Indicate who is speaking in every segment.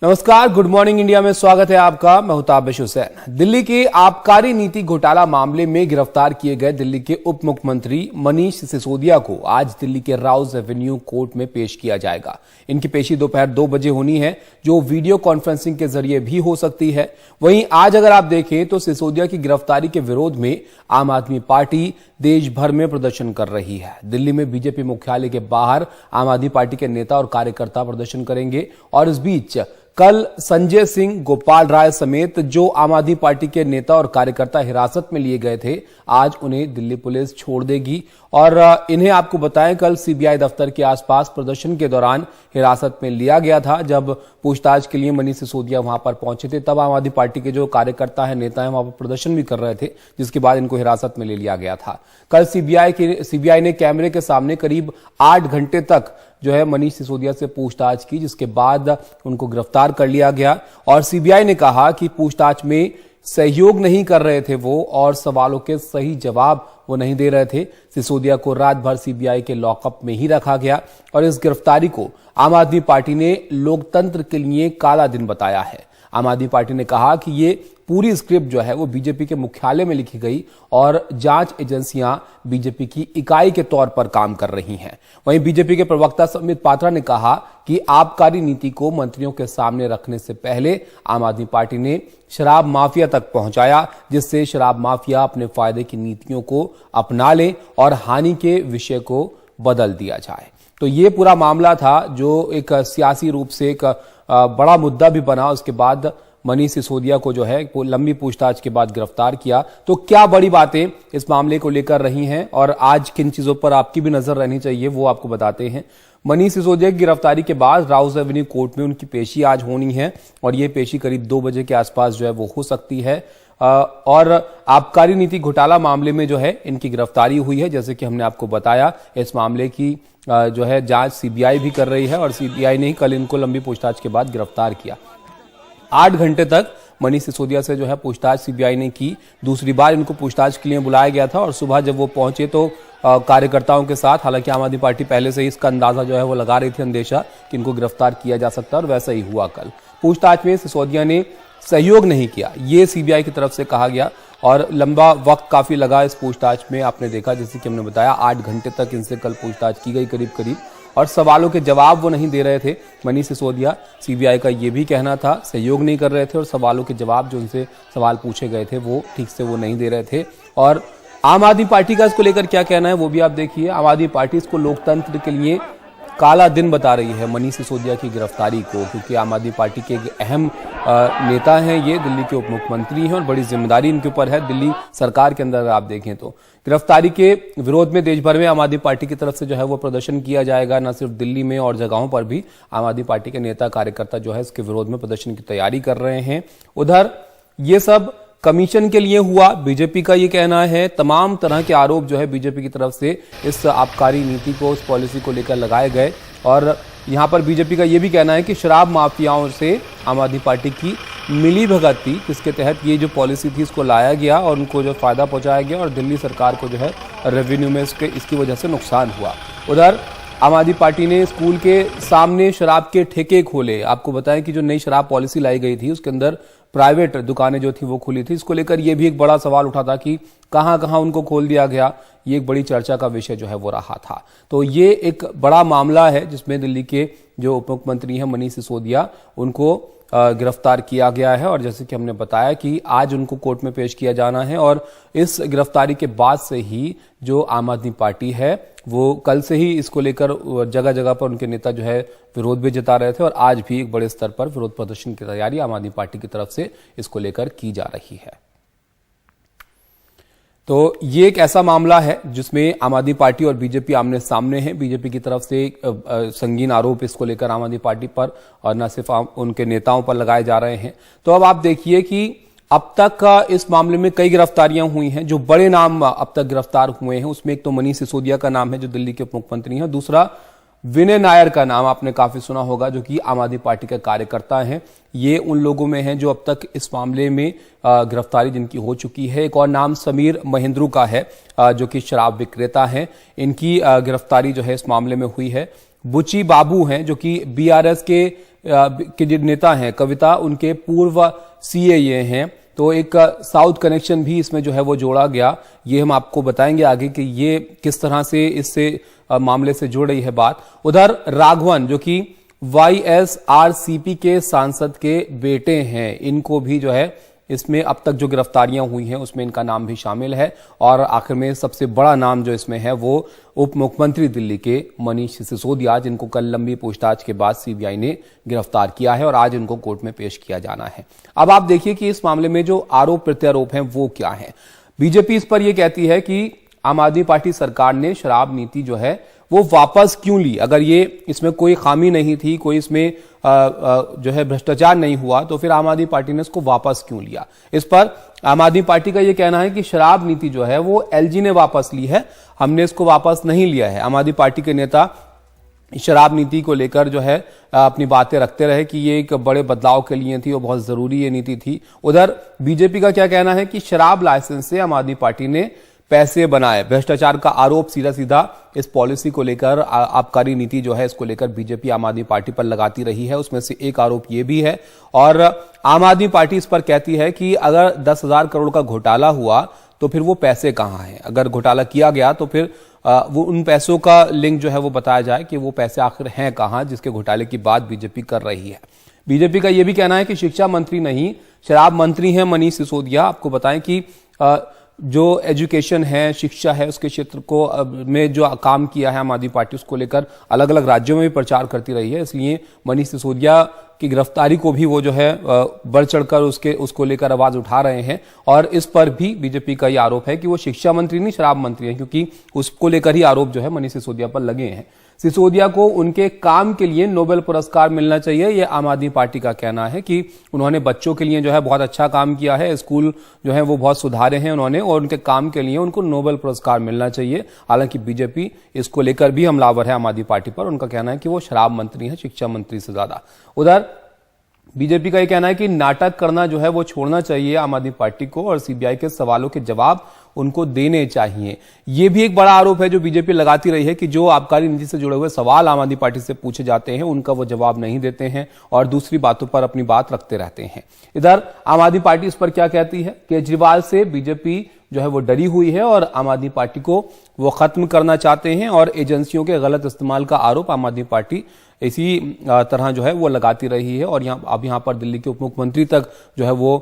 Speaker 1: नमस्कार, good morning India में स्वागत है आपका। मैं हूं ताबिश हुसैन। दिल्ली के आबकारी नीति घोटाला मामले में गिरफ्तार किए गए दिल्ली के उप मुख्यमंत्री मनीष सिसोदिया को आज दिल्ली के राउज एवेन्यू कोर्ट में पेश किया जाएगा। इनकी पेशी दोपहर 2 बजे होनी है, जो वीडियो कॉन्फ्रेंसिंग के जरिए भी हो सकती है। वहीं आज अगर आप देखें तो सिसोदिया की गिरफ्तारी के विरोध में आम आदमी पार्टी देश भर में प्रदर्शन कर रही है। दिल्ली में बीजेपी मुख्यालय के बाहर आम आदमी पार्टी के नेता और कार्यकर्ता प्रदर्शन करेंगे और इस बीच कल संजय सिंह, गोपाल राय समेत जो आम आदमी पार्टी के नेता और कार्यकर्ता हिरासत में लिए गए थे, आज उन्हें दिल्ली पुलिस छोड़ देगी। और इन्हें आपको बताएं, कल सीबीआई दफ्तर के आसपास प्रदर्शन के दौरान हिरासत में लिया गया था। जब पूछताछ के लिए मनीष सिसोदिया वहां पर पहुंचे थे, तब आम आदमी पार्टी के जो कार्यकर्ता है, नेता है, वहां पर प्रदर्शन भी कर रहे थे, जिसके बाद इनको हिरासत में ले लिया गया था। कल सीबीआई ने कैमरे के सामने करीब 8 घंटे तक जो है मनीष सिसोदिया से पूछताछ की, जिसके बाद उनको गिरफ्तार कर लिया गया। और सीबीआई ने कहा कि पूछताछ में सहयोग नहीं कर रहे थे वो, और सवालों के सही जवाब वो नहीं दे रहे थे। सिसोदिया को रात भर सीबीआई के लॉकअप में ही रखा गया और इस गिरफ्तारी को आम आदमी पार्टी ने लोकतंत्र के लिए काला दिन बताया है। आम आदमी पार्टी ने कहा कि ये पूरी स्क्रिप्ट जो है वो बीजेपी के मुख्यालय में लिखी गई और जांच एजेंसियां बीजेपी की इकाई के तौर पर काम कर रही हैं। वहीं बीजेपी के प्रवक्ता संबित पात्रा ने कहा कि आबकारी नीति को मंत्रियों के सामने रखने से पहले आम आदमी पार्टी ने शराब माफिया तक पहुंचाया, जिससे शराब माफिया अपने फायदे की नीतियों को अपना ले और हानि के विषय को बदल दिया जाए। तो ये पूरा मामला था जो एक सियासी रूप से एक बड़ा मुद्दा भी बना। उसके बाद मनीष सिसोदिया को जो है लंबी पूछताछ के बाद गिरफ्तार किया। तो क्या बड़ी बातें इस मामले को लेकर रही हैं और आज किन चीजों पर आपकी भी नजर रहनी चाहिए, वो आपको बताते हैं। मनीष सिसोदिया की गिरफ्तारी के बाद राउज एवेन्यू कोर्ट में उनकी पेशी आज होनी है और ये पेशी करीब 2 बजे के आसपास जो है वो हो सकती है। और आबकारी नीति घोटाला मामले में जो है इनकी गिरफ्तारी हुई है। जैसे कि हमने आपको बताया, इस मामले की जो है जांच सीबीआई भी कर रही है और सीबीआई ने ही कल इनको लंबी पूछताछ के बाद गिरफ्तार किया। 8 घंटे तक मनीष सिसोदिया से जो है पूछताछ सीबीआई ने की। दूसरी बार इनको पूछताछ के लिए बुलाया गया था और सुबह जब वो पहुंचे तो कार्यकर्ताओं के साथ, हालांकि आम आदमी पार्टी पहले से ही इसका अंदाजा जो है वो लगा रही थी, अंदेशा कि इनको गिरफ्तार किया जा सकता है, और वैसा ही हुआ। कल पूछताछ में सिसोदिया ने सहयोग नहीं किया, ये सीबीआई की तरफ से कहा गया और लंबा वक्त काफी लगा इस पूछताछ में। आपने देखा, जैसे कि हमने बताया, 8 घंटे तक इनसे कल पूछताछ की गई करीब, और सवालों के जवाब वो नहीं दे रहे थे मनीष सिसोदिया। सीबीआई का ये भी कहना था, सहयोग नहीं कर रहे थे और सवालों के जवाब जो उनसे सवाल पूछे गए थे वो ठीक से वो नहीं दे रहे थे। और आम आदमी पार्टी का इसको लेकर क्या कहना है वो भी आप देखिए। आम आदमी पार्टी इसको लोकतंत्र के लिए काला दिन बता रही है, मनीष सिसोदिया की गिरफ्तारी को, क्योंकि आम आदमी पार्टी के एक अहम नेता हैं ये, दिल्ली के उप मुख्यमंत्री हैं और बड़ी जिम्मेदारी इनके ऊपर है दिल्ली सरकार के अंदर। अगर आप देखें तो गिरफ्तारी के विरोध में देश भर में आम आदमी पार्टी की तरफ से जो है वो प्रदर्शन किया जाएगा। न सिर्फ दिल्ली में और जगहों पर भी आम आदमी पार्टी के नेता कार्यकर्ता जो है इसके विरोध में प्रदर्शन की तैयारी कर रहे हैं। उधर ये सब कमीशन के लिए हुआ, बीजेपी का ये कहना है। तमाम तरह के आरोप जो है बीजेपी की तरफ से इस आबकारी नीति को, इस पॉलिसी को लेकर लगाए गए। और यहां पर बीजेपी का ये भी कहना है कि शराब माफियाओं से आम आदमी पार्टी की मिली भगत थी, जिसके तहत ये जो पॉलिसी थी इसको लाया गया और उनको जो फायदा पहुंचाया गया और दिल्ली सरकार को जो है रेवेन्यू में इसकी वजह से नुकसान हुआ। उधर आम आदमी पार्टी ने स्कूल के सामने शराब के ठेके खोले। आपको बताएं कि जो नई शराब पॉलिसी लाई गई थी उसके अंदर प्राइवेट दुकानें जो थी वो खुली थी। इसको लेकर ये भी एक बड़ा सवाल उठा था कि कहां कहां उनको खोल दिया गया। ये एक बड़ी चर्चा का विषय जो है वो रहा था। तो ये एक बड़ा मामला है जिसमें दिल्ली के जो उप मुख्यमंत्री हैं मनीष सिसोदिया, उनको गिरफ्तार किया गया है। और जैसे कि हमने बताया कि आज उनको कोर्ट में पेश किया जाना है और इस गिरफ्तारी के बाद से ही जो आम आदमी पार्टी है वो कल से ही इसको लेकर जगह जगह पर उनके नेता जो है विरोध भी जता रहे थे और आज भी एक बड़े स्तर पर विरोध प्रदर्शन की तैयारी आम आदमी पार्टी की तरफ से इसको लेकर की जा रही है। तो ये एक ऐसा मामला है जिसमें आम आदमी पार्टी और बीजेपी आमने सामने है। बीजेपी की तरफ से संगीन आरोप इसको लेकर आम आदमी पार्टी पर और न सिर्फ उनके नेताओं पर लगाए जा रहे हैं। तो अब आप देखिए कि अब तक इस मामले में कई गिरफ्तारियां हुई हैं। जो बड़े नाम अब तक गिरफ्तार हुए हैं उसमें एक तो मनीष सिसोदिया का नाम है जो दिल्ली के उप मुख्यमंत्री हैं, दूसरा विनय नायर का नाम आपने काफी सुना होगा जो कि आम आदमी पार्टी के कार्यकर्ता हैं। ये उन लोगों में हैं जो अब तक इस मामले में गिरफ्तारी जिनकी हो चुकी है। एक और नाम समीर महेंद्रू का है जो कि शराब विक्रेता हैं। इनकी गिरफ्तारी जो है इस मामले में हुई है। बुची बाबू हैं जो कि बीआरएस के के जो नेता हैं कविता, उनके पूर्व सीए हैं, तो एक साउथ कनेक्शन भी इसमें जो है वो जोड़ा गया। ये हम आपको बताएंगे आगे कि ये किस तरह से इससे मामले से जुड़ रही है बात। उधर राघवन जो कि वाईएसआरसीपी के सांसद के बेटे हैं, इनको भी जो है इसमें अब तक जो गिरफ्तारियां हुई हैं उसमें इनका नाम भी शामिल है। और आखिर में सबसे बड़ा नाम जो इसमें है वो उप मुख्यमंत्री दिल्ली के मनीष सिसोदिया, जिनको कल लंबी पूछताछ के बाद सीबीआई ने गिरफ्तार किया है और आज इनको कोर्ट में पेश किया जाना है। अब आप देखिए कि इस मामले में जो आरोप प्रत्यारोप हैं वो क्या है। बीजेपी इस पर यह कहती है कि आम आदमी पार्टी सरकार ने शराब नीति जो है वो वापस क्यों ली। अगर ये इसमें कोई खामी नहीं थी, कोई इसमें जो है भ्रष्टाचार नहीं हुआ, तो फिर आम आदमी पार्टी ने इसको वापस क्यों लिया। इस पर आम आदमी पार्टी का यह कहना है कि शराब नीति जो है वो एलजी ने वापस ली है, हमने इसको वापस नहीं लिया है। आम आदमी पार्टी के नेता शराब नीति को लेकर जो है अपनी बातें रखते रहे कि ये एक बड़े बदलाव के लिए थी और बहुत जरूरी ये नीति थी। उधर बीजेपी का क्या कहना है कि शराब लाइसेंस से आम आदमी पार्टी ने पैसे बनाए। भ्रष्टाचार का आरोप सीधा सीधा इस पॉलिसी को लेकर, आबकारी नीति जो है इसको लेकर बीजेपी आम आदमी पार्टी पर लगाती रही है। उसमें से एक आरोप ये भी है और आम आदमी पार्टी इस पर कहती है कि अगर 10,000 करोड़ का घोटाला हुआ तो फिर वो पैसे कहां हैं। अगर घोटाला किया गया तो फिर वो उन पैसों का लिंक जो है वो बताया जाए कि वो पैसे आखिर हैं कहां, जिसके घोटाले की बात बीजेपी कर रही है। बीजेपी का यह भी कहना है कि शिक्षा मंत्री नहीं, शराब मंत्री हैं मनीष सिसोदिया। आपको बताएं कि जो एजुकेशन है, शिक्षा है, उसके क्षेत्र को में जो काम किया है आम आदमी पार्टी, उसको लेकर अलग अलग राज्यों में भी प्रचार करती रही है। इसलिए मनीष सिसोदिया की गिरफ्तारी को भी वो जो है बढ़ चढ़कर उसको लेकर आवाज उठा रहे हैं। और इस पर भी बीजेपी का ये आरोप है कि वो शिक्षा मंत्री नहीं शराब मंत्री हैं, क्योंकि उसको लेकर ही आरोप जो है मनीष सिसोदिया पर लगे हैं। सिसोदिया को उनके काम के लिए नोबेल पुरस्कार मिलना चाहिए, यह आम आदमी पार्टी का कहना है कि उन्होंने बच्चों के लिए जो है बहुत अच्छा काम किया है, स्कूल जो है वो बहुत सुधारे हैं उन्होंने, और उनके काम के लिए उनको नोबेल पुरस्कार मिलना चाहिए। हालांकि बीजेपी इसको लेकर भी हमलावर है आम आदमी पार्टी पर। उनका कहना है कि वो शराब मंत्री है शिक्षा मंत्री से ज्यादा। उधर बीजेपी का यह कहना है कि नाटक करना जो है वो छोड़ना चाहिए आम आदमी पार्टी को और सीबीआई के सवालों के जवाब उनको देने चाहिए। यह भी एक बड़ा आरोप है जो बीजेपी लगाती रही है कि जो आबकारी नीति से जुड़े हुए सवाल आम आदमी पार्टी से पूछे जाते हैं उनका वो जवाब नहीं देते हैं और दूसरी बातों पर अपनी बात रखते रहते हैं। इधर आम आदमी पार्टी इस पर क्या कहती है। केजरीवाल से बीजेपी जो है वो डरी हुई है और आम आदमी पार्टी को वो खत्म करना चाहते हैं और एजेंसियों के गलत इस्तेमाल का आरोप आम आदमी पार्टी इसी तरह जो है वो लगाती रही है। और यहाँ पर दिल्ली के उप मुख्यमंत्री तक जो है वो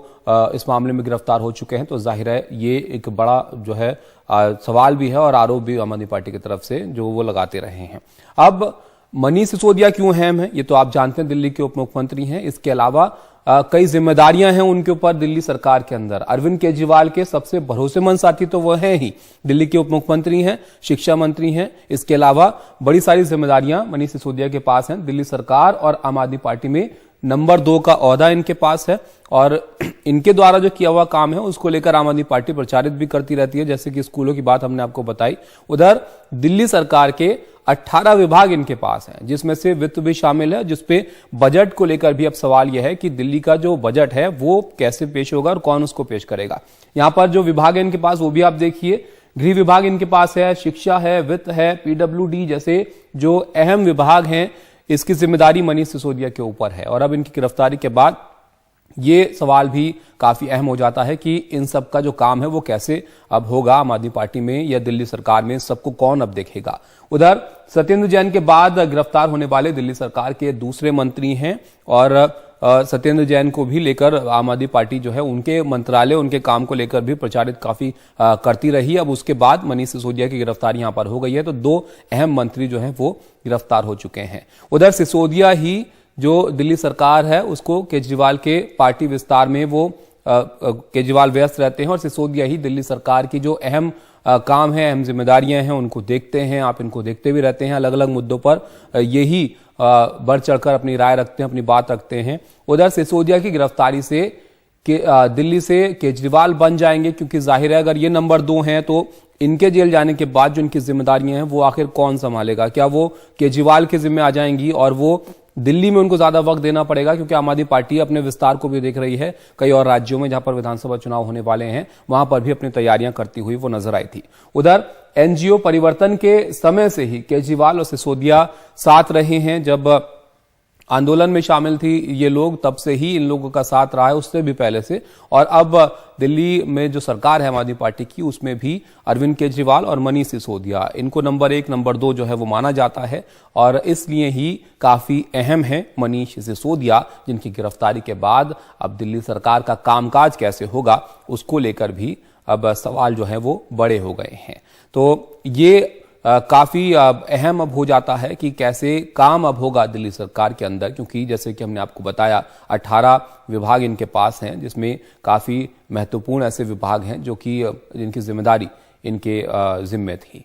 Speaker 1: इस मामले में गिरफ्तार हो चुके हैं। तो जाहिर है ये एक बड़ा जो है सवाल भी है और आरोप भी आम आदमी पार्टी की तरफ से जो वो लगाते रहे हैं। अब मनीष सिसोदिया क्यों अहम है ये तो आप जानते हैं, दिल्ली के उप मुख्यमंत्री हैं। इसके अलावा कई जिम्मेदारियां हैं उनके ऊपर दिल्ली सरकार के अंदर। अरविंद केजरीवाल के सबसे भरोसेमंद साथी तो वो हैं ही, दिल्ली के उप मुख्यमंत्री हैं, शिक्षा मंत्री हैं। इसके अलावा बड़ी सारी जिम्मेदारियां मनीष सिसोदिया के पास हैं। दिल्ली सरकार और आम आदमी पार्टी में नंबर 2 का ओहदा इनके पास है और इनके द्वारा जो किया हुआ काम है उसको लेकर आम आदमी पार्टी प्रचारित भी करती रहती है, जैसे कि स्कूलों की बात हमने आपको बताई। उधर दिल्ली सरकार के 18 विभाग इनके पास हैं, जिसमें से वित्त भी शामिल है, जिसपे बजट को लेकर भी अब सवाल यह है कि दिल्ली का जो बजट है वो कैसे पेश होगा और कौन उसको पेश करेगा। यहां पर जो विभाग है इनके पास वो भी आप देखिए, गृह विभाग इनके पास है, शिक्षा है, वित्त है, पीडब्ल्यूडी जैसे जो अहम विभाग हैं इसकी जिम्मेदारी मनीष सिसोदिया के ऊपर है। और अब इनकी गिरफ्तारी के बाद ये सवाल भी काफी अहम हो जाता है कि इन सब का जो काम है वो कैसे अब होगा आम आदमी पार्टी में या दिल्ली सरकार में, सबको कौन अब देखेगा। उधर सत्येंद्र जैन के बाद गिरफ्तार होने वाले दिल्ली सरकार के दूसरे मंत्री हैं और सत्येंद्र जैन को भी लेकर आम आदमी पार्टी जो है उनके मंत्रालय, उनके काम को लेकर भी प्रचारित काफी करती रही। अब उसके बाद मनीष सिसोदिया की गिरफ्तारी यहां पर हो गई है, तो 2 अहम मंत्री जो हैं वो गिरफ्तार हो चुके हैं। उधर सिसोदिया ही जो दिल्ली सरकार है उसको केजरीवाल के पार्टी विस्तार में वो केजरीवाल व्यस्त रहते हैं और सिसोदिया ही दिल्ली सरकार की जो अहम काम है, अहम जिम्मेदारियां हैं उनको देखते हैं। आप इनको देखते भी रहते हैं, अलग अलग मुद्दों पर यही बढ़ चढ़कर अपनी राय रखते हैं, अपनी बात रखते हैं। उधर सिसोदिया की गिरफ्तारी से दिल्ली से केजरीवाल बन जाएंगे, क्योंकि जाहिर है अगर ये नंबर 2 हैं तो इनके जेल जाने के बाद जो इनकी जिम्मेदारियां हैं वो आखिर कौन संभालेगा। क्या वो केजरीवाल के जिम्मे आ जाएंगी और वो दिल्ली में उनको ज्यादा वक्त देना पड़ेगा, क्योंकि आम आदमी पार्टी अपने विस्तार को भी देख रही है। कई और राज्यों में जहां पर विधानसभा चुनाव होने वाले हैं वहां पर भी अपनी तैयारियां करती हुई वो नजर आई थी। उधर एनजीओ परिवर्तन के समय से ही केजरीवाल और सिसोदिया साथ रहे हैं। जब आंदोलन में शामिल थी ये लोग, तब से ही इन लोगों का साथ रहा है, उससे भी पहले से। और अब दिल्ली में जो सरकार है आम आदमी पार्टी की, उसमें भी अरविंद केजरीवाल और मनीष सिसोदिया, इनको नंबर 1 नंबर 2 जो है वो माना जाता है। और इसलिए ही काफी अहम है मनीष सिसोदिया, जिनकी गिरफ्तारी के बाद अब दिल्ली सरकार का कामकाज कैसे होगा उसको लेकर भी अब सवाल जो है वो बड़े हो गए हैं। तो ये काफी अहम अब हो जाता है कि कैसे काम अब होगा दिल्ली सरकार के अंदर, क्योंकि जैसे कि हमने आपको बताया 18 विभाग इनके पास हैं, जिसमें काफी महत्वपूर्ण ऐसे विभाग हैं जो कि जिनकी जिम्मेदारी इनके जिम्मे थी।